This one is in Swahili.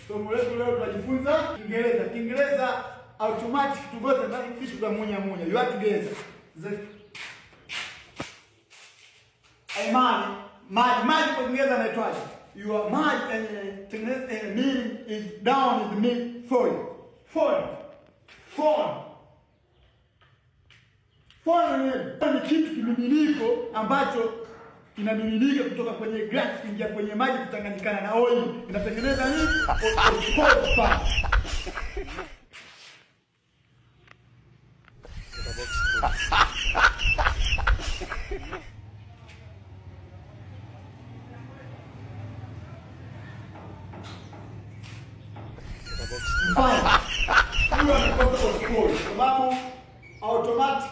Somo letu leo tunajifunza Kiingereza. Kiingereza automatic tugote ndani kitu kwa moja. You are together. Maji kwa Kiingereza inaitwaje? You are maji and meaning is down is mean foil. Ni kitu kimiminika ambacho kinamiminika kutoka kwenye glass kuingia kwenye maji kuchanganyikana na oil. Inatengeneza nini? Oil. Fine. Hiyo ni kwa sababu automatic